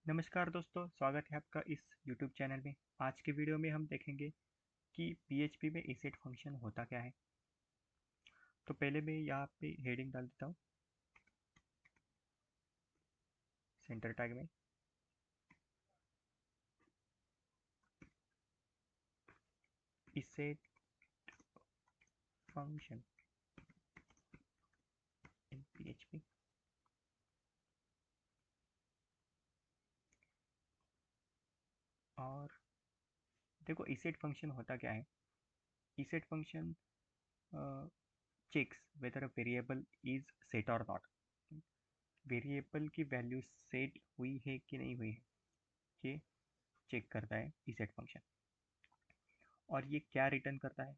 नमस्कार दोस्तों, स्वागत है आपका इस YouTube चैनल में। आज के वीडियो में हम देखेंगे कि PHP में इसेट फंक्शन होता क्या है। तो पहले मैं यहाँ पे हेडिंग डाल देता हूँ सेंटर टैग में। Isset function in PHP। और देखो इसेट फंक्शन होता क्या है। Isset function checks whether a variable is set और नॉट। वेरिएबल की वैल्यू सेट हुई है कि नहीं हुई है, ये चेक करता है इसेट फंक्शन। और ये क्या रिटर्न करता है?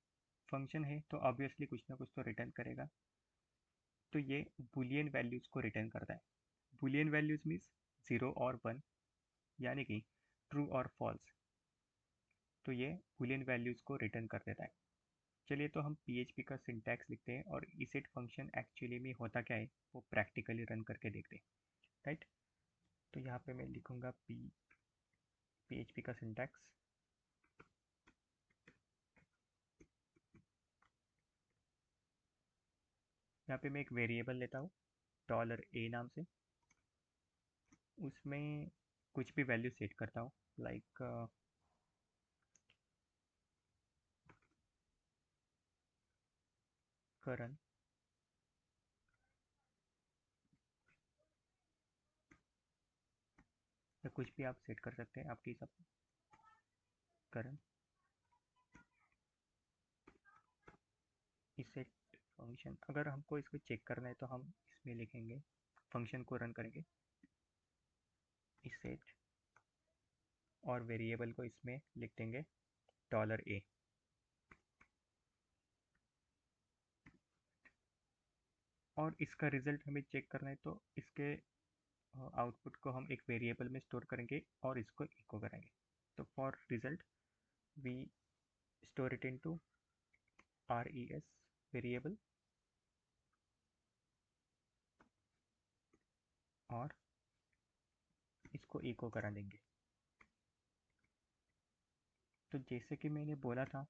फंक्शन है तो ऑब्वियसली कुछ ना कुछ तो रिटर्न करेगा। तो ये बुलियन वैल्यूज को रिटर्न करता है। बुलियन वैल्यूज मीन्स 0 और 1, यानी कि ट्रू और फॉल्स। तो ये बुलियन वैल्यूज को रिटर्न कर देता है। चलिए तो हम PHP का सिंटैक्स लिखते हैं और इसेट फंक्शन एक्चुअली में होता क्या है वो प्रैक्टिकली रन करके देखते हैं। राइट। तो यहाँ पे मैं लिखूंगा PHP का सिंटैक्स। यहाँ पे मैं एक वेरिएबल लेता हूँ $a नाम से। उसमें कुछ भी वैल्यू सेट करता हूँ, लाइक करण। या कुछ भी आप सेट कर सकते हैं आपके हिसाब से। करण इसे फंक्शन, अगर हमको इसको चेक करना है तो हम इसमें लिखेंगे, फंक्शन को रन करेंगे इसेट, और वेरिएबल को इसमें लिख देंगे $a। और इसका रिजल्ट हमें चेक करना है तो इसके आउटपुट को हम एक वेरिएबल में स्टोर करेंगे और इसको इको करेंगे। तो for result we store it into res variable और इसको इको करा देंगे। तो जैसे कि मैंने बोला था,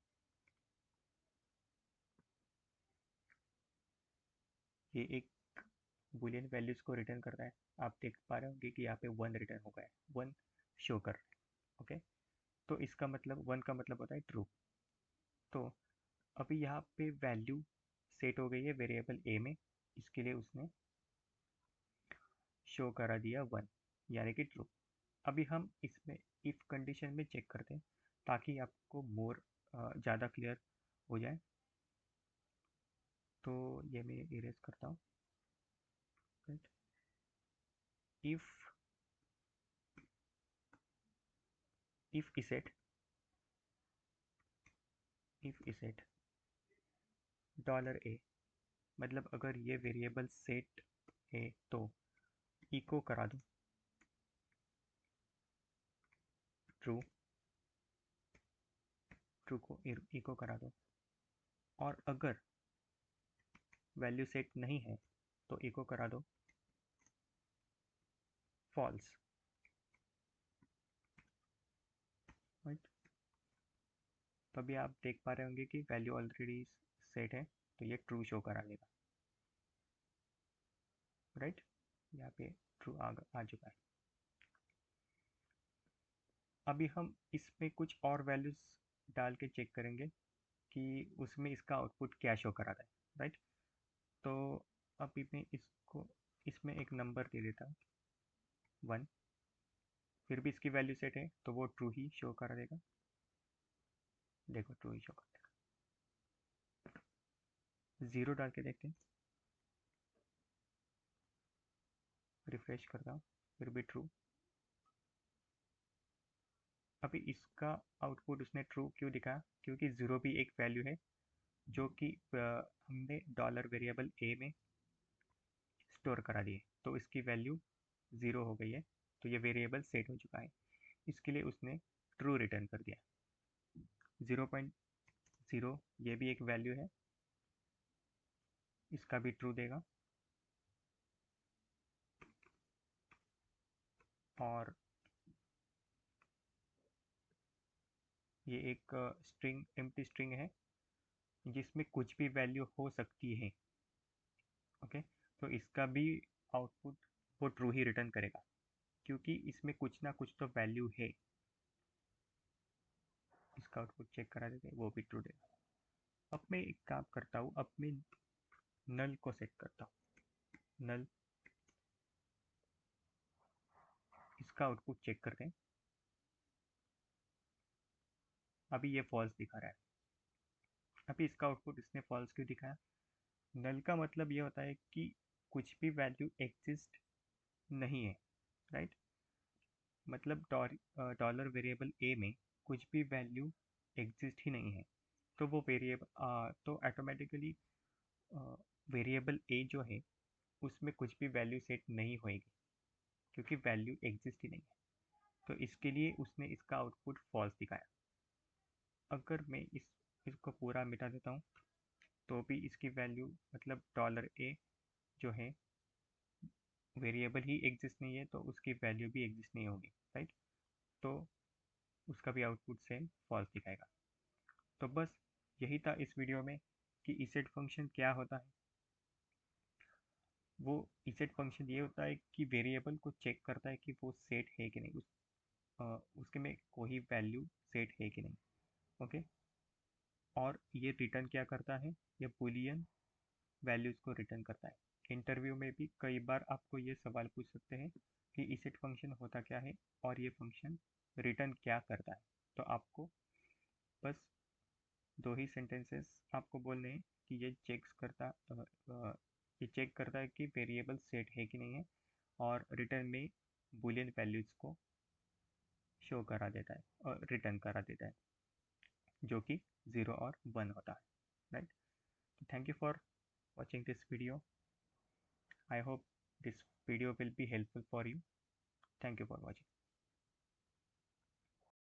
ये एक बुलियन वैल्यूज को रिटर्न करता है। आप देख पा रहे होंगे कि यहाँ पे 1 रिटर्न हो गया है, 1 शो कर रहा है। ओके, तो इसका मतलब 1 का मतलब होता है ट्रू। तो अभी यहाँ पे वैल्यू सेट हो गई है वेरिएबल ए में, इसके लिए उसने शो करा दिया 1, यानी कि ट्रू। अभी हम इसमें इफ कंडीशन में चेक करते हैं ताकि आपको मोर ज़्यादा क्लियर हो जाए। तो ये मैं इरेज करता हूँ। इफ इफ इसेट इफ इसेट $a, मतलब अगर ये वेरिएबल सेट है तो इको करा दो ट्रू। ट्रू को इको करा दो। और अगर वैल्यू सेट नहीं है तो इको करा दो फॉल्स। राइट। तो अभी आप देख पा रहे होंगे कि वैल्यू ऑलरेडी सेट है, तो ये ट्रू शो करा देगा। राइट, यहाँ पे ट्रू आ चुका है। अभी हम इसमें कुछ और वैल्यूज डाल के चेक करेंगे कि उसमें इसका आउटपुट क्या शो करा रहा है। राइट। तो अभी मैं इसको इसमें एक नंबर दे देता हूँ 1। फिर भी इसकी वैल्यू सेट है तो वो ट्रू ही शो करा देगा। देखो ट्रू ही शो कर देगा। 0 डाल के देखते हैं, रिफ्रेश करता हूँ, फिर भी ट्रू। अभी इसका आउटपुट उसने ट्रू क्यों दिखाया? क्योंकि 0 भी एक वैल्यू है जो कि हमने डॉलर वेरिएबल ए में स्टोर करा दी है, तो इसकी वैल्यू 0 हो गई है। तो ये वेरिएबल सेट हो चुका है, इसके लिए उसने ट्रू रिटर्न कर दिया। 0.0 ये भी एक वैल्यू है, इसका भी ट्रू देगा। और ये एक स्ट्रिंग एम्प्टी स्ट्रिंग है जिसमें कुछ भी वैल्यू हो सकती है। ओके, तो इसका भी आउटपुट वो ट्रू ही रिटर्न करेगा क्योंकि इसमें कुछ ना कुछ तो वैल्यू है। इसका आउटपुट चेक करा देते हैं, वो भी ट्रू देगा। अब मैं एक काम करता हूँ, अब मैं नल को सेट करता हूँ। नल, इसका आउटपुट चेक करते हैं। अभी ये फॉल्स दिखा रहा है। अभी इसका आउटपुट इसने फॉल्स क्यों दिखाया? नल का मतलब ये होता है कि कुछ भी वैल्यू एग्जिस्ट नहीं है, राइट? मतलब डॉलर वेरिएबल ए में कुछ भी वैल्यू एग्जिस्ट ही नहीं है, तो वो वेरिएबल तो ऑटोमेटिकली वेरिएबल ए जो है उसमें कुछ भी वैल्यू सेट नहीं होएगी क्योंकि वैल्यू एग्जिस्ट ही नहीं है। तो इसके लिए उसने इसका आउटपुट फॉल्स दिखाया। अगर मैं इसको पूरा मिटा देता हूँ तो भी इसकी वैल्यू मतलब डॉलर ए जो है वेरिएबल ही एग्जिस्ट नहीं है, तो उसकी वैल्यू भी एग्जिस्ट नहीं होगी, राइट? तो उसका भी आउटपुट सेम फॉल्स दिखाएगा। तो बस यही था इस वीडियो में कि इसेट फंक्शन क्या होता है। वो इसेट फंक्शन ये होता है कि वेरिएबल को चेक करता है कि वो सेट है कि नहीं, उसके में कोई वैल्यू सेट है कि नहीं। ओके, और ये रिटर्न क्या करता है? ये बुलियन वैल्यूज को रिटर्न करता है। इंटरव्यू में भी कई बार आपको ये सवाल पूछ सकते हैं कि इसेट फंक्शन होता क्या है और ये फंक्शन रिटर्न क्या करता है। तो आपको बस दो ही सेंटेंसेस आपको बोलने हैं कि ये चेक करता है कि वेरिएबल सेट है कि नहीं है, और रिटर्न में बुलियन वैल्यूज को शो करा देता है और रिटर्न करा देता है, जो कि 0 और 1 होता है, right? Thank you for watching this video. I hope this video will be helpful for you. Thank you for watching.